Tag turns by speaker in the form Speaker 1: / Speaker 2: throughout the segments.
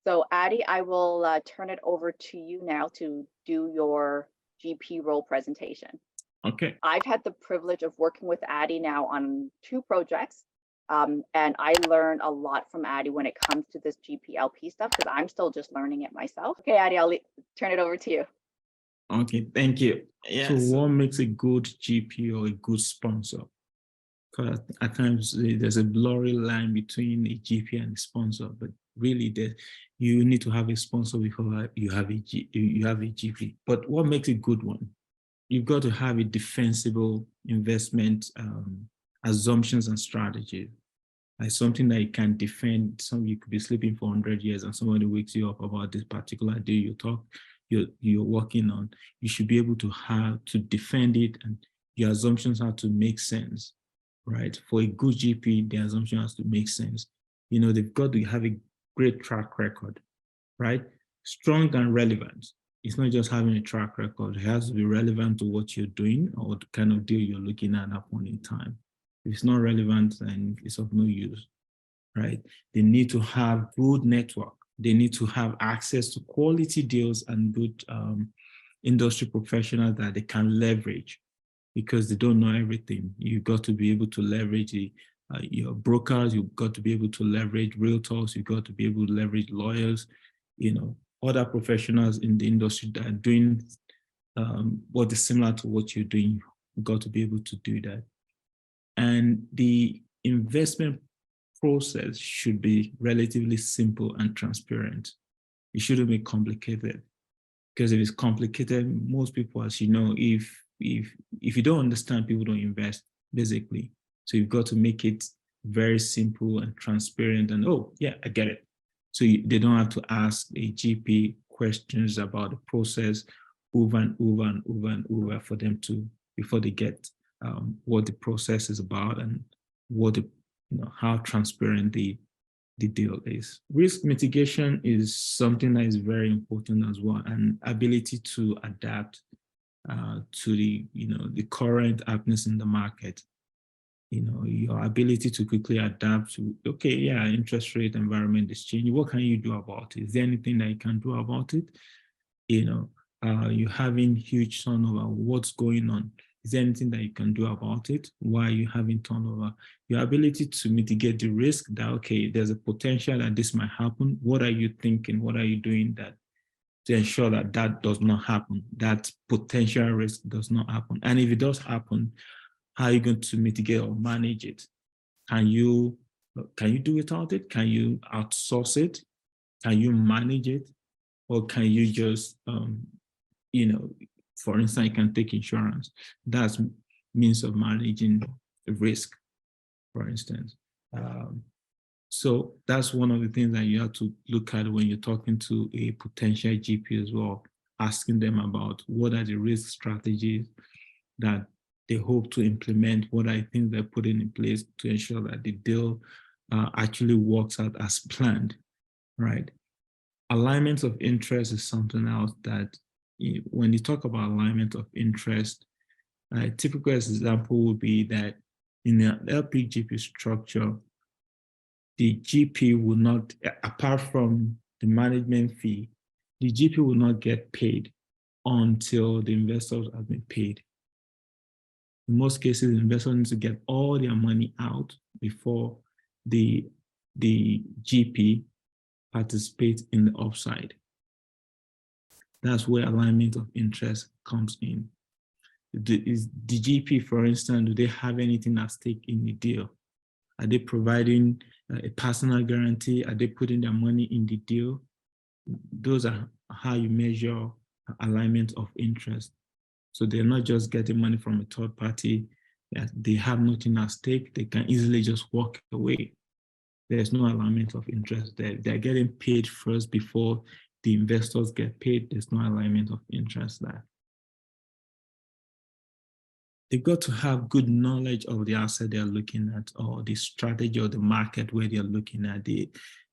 Speaker 1: So, Addie, I will turn it over to you now to do your GP role presentation.
Speaker 2: Okay.
Speaker 1: I've had the privilege of working with Addie now on two projects, and I learn a lot from Addie when it comes to this GPLP stuff because I'm still just learning it myself. Okay, Addie, turn it over to you.
Speaker 2: Okay, thank you.
Speaker 3: Yes.
Speaker 2: So what makes a good GP or a good sponsor? Because at times there's a blurry line between a GP and a sponsor, but really you need to have a sponsor before you have a GP. But what makes a good one? You've got to have a defensible investment assumptions and strategy. Like something that you can defend. You could be sleeping for 100 years and somebody wakes you up about this particular day you're working on. You should be able to defend it, and your assumptions have to make sense, right? For a good GP, the assumption has to make sense. They've got to have a great track record, right? Strong and relevant. It's not just having a track record. It has to be relevant to what you're doing or the kind of deal you're looking at that point in time. If it's not relevant, then it's of no use, right? They need to have good network. They need to have access to quality deals and good industry professionals that they can leverage, because they don't know everything. You've got to be able to leverage your brokers. You've got to be able to leverage realtors. You've got to be able to leverage lawyers, other professionals in the industry that are doing what is similar to what you're doing. You've got to be able to do that. And the investment process should be relatively simple and transparent. It shouldn't be complicated, because if it's complicated, most people, as you know, if you don't understand, people don't invest, basically. So you've got to make it very simple and transparent, and oh yeah, I get it. So they don't have to ask a GP questions about the process over and over and over and over before they get what the process is about and how transparent the deal is. Risk mitigation is something that is very important as well, and ability to adapt to the current happenings in the market. Your ability to quickly adapt to, okay, yeah, interest rate environment is changing. What can you do about it? Is there anything that you can do about it? You're having huge turnover. What's going on? Is there anything that you can do about it? Why are you having turnover? Your ability to mitigate the risk that, okay, there's a potential that this might happen. What are you thinking? What are you doing to ensure that that does not happen? That potential risk does not happen. And if it does happen, how are you going to mitigate or manage it? Can you do without it? Can you outsource it? Can you manage it? Or can you just, for instance, you can take insurance. That's means of managing the risk, for instance. So that's one of the things that you have to look at when you're talking to a potential GP as well, asking them about what are the risk strategies that they hope to implement, what are the things they're putting in place to ensure that the deal actually works out as planned, right? Alignment of interest is something else that when you talk about alignment of interest, a typical example would be that in the LP-GP structure, the GP will not, apart from the management fee, the GP will not get paid until the investors have been paid. In most cases, the investors need to get all their money out before the GP participates in the upside. That's where alignment of interest comes in. Is the GP, for instance, do they have anything at stake in the deal? Are they providing a personal guarantee? Are they putting their money in the deal? Those are how you measure alignment of interest. So they're not just getting money from a third party. They have nothing at stake. They can easily just walk away. There's no alignment of interest there. They're getting paid first before the investors get paid. There's no alignment of interest there. They've got to have good knowledge of the asset they're looking at, or the strategy or the market where they're looking at, the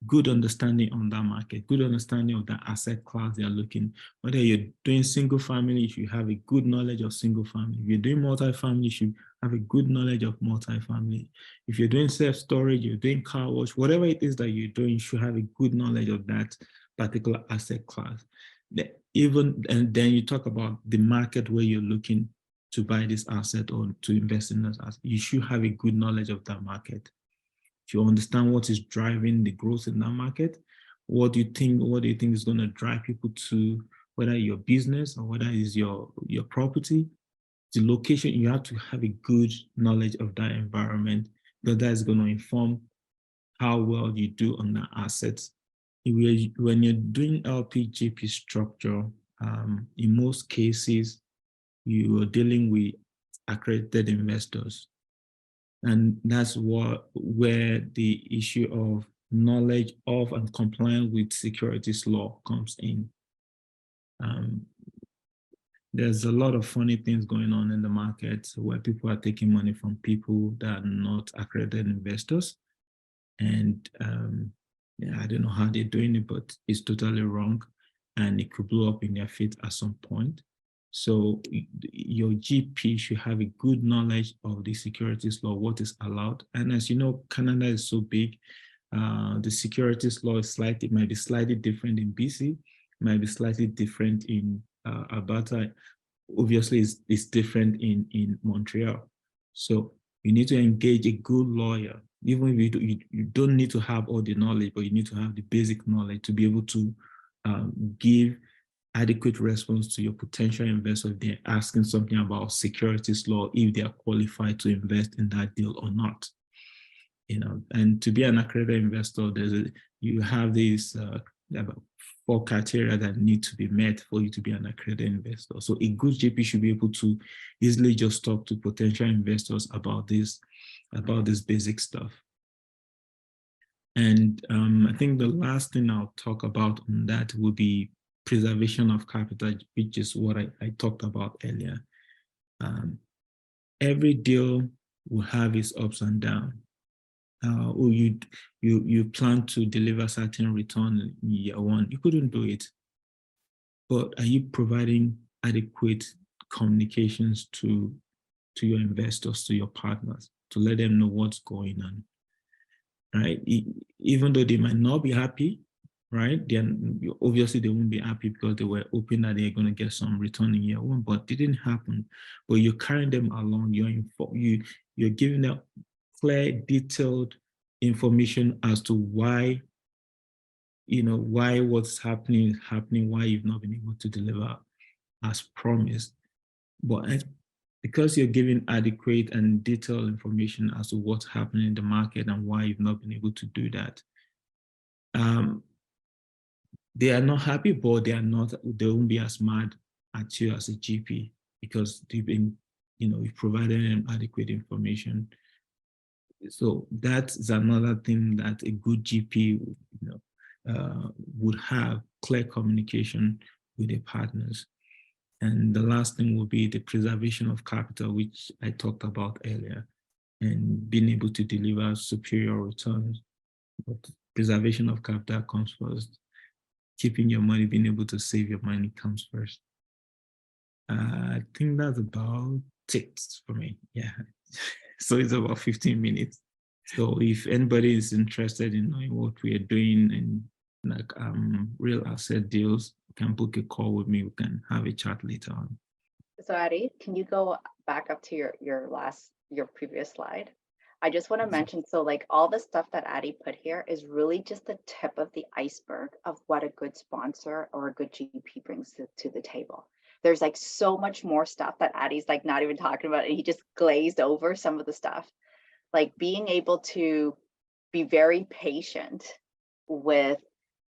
Speaker 2: good understanding on that market, good understanding of the asset class they're looking. Whether you're doing single family, you should have a good knowledge of single family. If you're doing multifamily, you should have a good knowledge of multifamily. If you're doing self-storage, you're doing car wash, whatever it is that you're doing, you should have a good knowledge of that particular asset class. And then you talk about the market where you're looking to buy this asset or to invest in this asset. You should have a good knowledge of that market. If you understand what is driving the growth in that market, what do you think is going to drive people to, whether your business or whether it's your property, the location, you have to have a good knowledge of that environment, because that is going to inform how well you do on that assets. When you're doing LP/GP structure, in most cases, you are dealing with accredited investors. And that's where the issue of knowledge of and compliance with securities law comes in. There's a lot of funny things going on in the market where people are taking money from people that are not accredited investors. And yeah, I don't know how they're doing it, but it's totally wrong. And it could blow up in their feet at some point. So your GP should have a good knowledge of the securities law, what is allowed. And as you know, Canada is so big. The securities law is might be slightly different in BC, might be slightly different in Alberta. Obviously, it's different in Montreal. So you need to engage a good lawyer. Even if you don't need to have all the knowledge, but you need to have the basic knowledge to be able to give adequate response to your potential investor if they're asking something about securities law, if they are qualified to invest in that deal or not. And to be an accredited investor, you have these about 4 criteria that need to be met for you to be an accredited investor. So a good GP should be able to easily just talk to potential investors about this basic stuff. And I think the last thing I'll talk about on that will be preservation of capital, which is what I talked about earlier. Every deal will have its ups and downs. Or you plan to deliver certain return in year 1, you couldn't do it. But are you providing adequate communications to your investors, to your partners, to let them know what's going on, right? Even though they might not be happy, right? Then obviously they won't be happy because they were hoping that they're going to get some return in year 1, but it didn't happen. But you're carrying them along. You're giving them clear, detailed information as to why, why what's happening is happening, why you've not been able to deliver as promised. But because you're giving adequate and detailed information as to what's happening in the market and why you've not been able to do that, they are not happy, but they won't be as mad at you as a GP because you've provided them adequate information. So that's another thing that a good GP would have, clear communication with their partners. And the last thing will be the preservation of capital, which I talked about earlier, and being able to deliver superior returns. But preservation of capital comes first. Keeping your money, being able to save your money comes first. I think that's about it for me. Yeah. So it's about 15 minutes. So if anybody is interested in knowing what we are doing in real asset deals, you can book a call with me. We can have a chat later on.
Speaker 1: So Adi, can you go back up to your previous slide? I just want to mention, so like all the stuff that Adi put here is really just the tip of the iceberg of what a good sponsor or a good GP brings to the table. There's like so much more stuff that Adi's like not even talking about, and he just glazed over some of the stuff. Like being able to be very patient with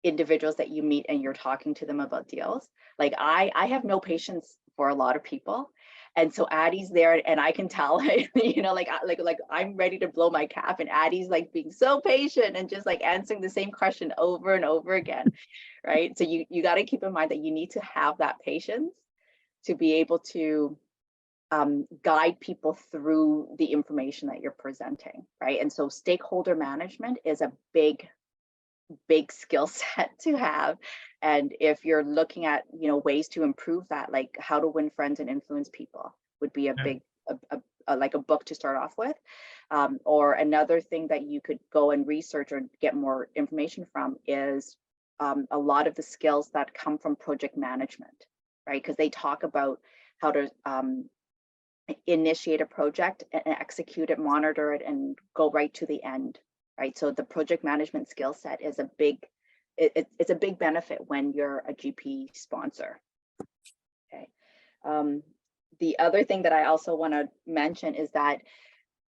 Speaker 1: individuals that you meet and you're talking to them about deals. Like I have no patience for a lot of people. And so Adi's there and I can tell, like I'm ready to blow my cap, and Adi's like being so patient and just like answering the same question over and over again, right? So you got to keep in mind that you need to have that patience to be able to guide people through the information that you're presenting, right? And so stakeholder management is a big skill set to have. And if you're looking at, ways to improve that, like how to win friends and influence people would be a big, like a book to start off with. Or another thing that you could go and research or get more information from is a lot of the skills that come from project management, right? Because they talk about how to initiate a project and execute it, monitor it, and go right to the end, right? So the project management skill set is a big, it's a big benefit when you're a GP sponsor. Okay. The other thing that I also want to mention is that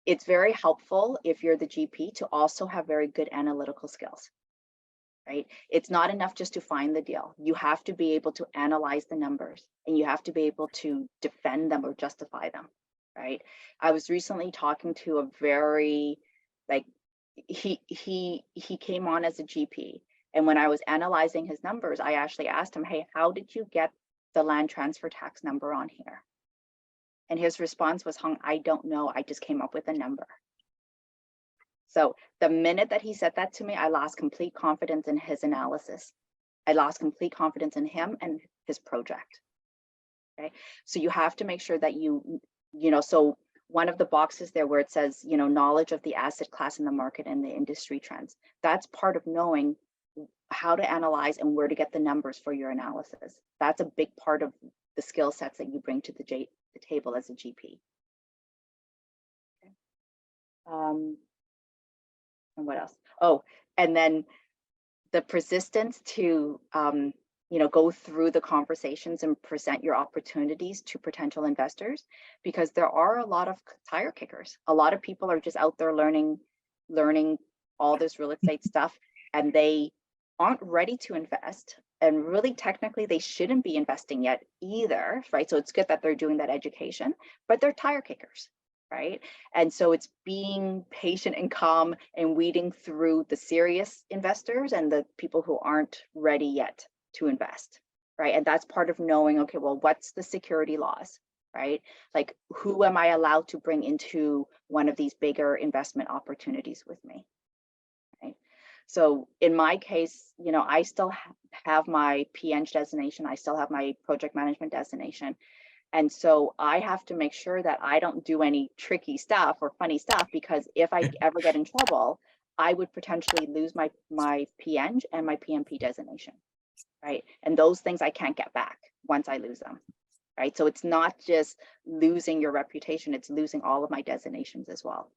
Speaker 1: it's very helpful if you're the GP to also have very good analytical skills, right? It's not enough just to find the deal. You have to be able to analyze the numbers, and you have to be able to defend them or justify them, right? I was recently talking to a very, like, he came on as a GP, and when I was analyzing his numbers, I actually asked him, hey, how did you get the land transfer tax number on here? And his response was, Hung, I don't know, I just came up with a number. So the minute that he said that to me, I lost complete confidence in his analysis. I lost complete confidence in him and his project. Okay, so you have to make sure that you know, so one of the boxes there where it says, you know, knowledge of the asset class in the market and the industry trends, that's part of knowing how to analyze and where to get the numbers for your analysis. That's a big part of the skill sets that you bring to the table as a GP. Okay. And what else? Oh, and then the persistence to, you know, go through the conversations and present your opportunities to potential investors, because there are a lot of tire kickers. A lot of people are just out there learning all this real estate stuff, and they aren't ready to invest. And really, technically, they shouldn't be investing yet either, right? So it's good that they're doing that education, but they're tire kickers, right? And so it's being patient and calm and weeding through the serious investors and the people who aren't ready yet to invest, right? And that's part of knowing, okay, well, what's the security laws, right? Like, who am I allowed to bring into one of these bigger investment opportunities with me, right? So in my case, you know, I still have my PN designation. I still have my project management designation. And so I have to make sure that I don't do any tricky stuff or funny stuff, because if I ever get in trouble, I would potentially lose my PN and my PMP designation, right? And those things I can't get back once I lose them, right? So it's not just losing your reputation, it's losing all of my designations as well.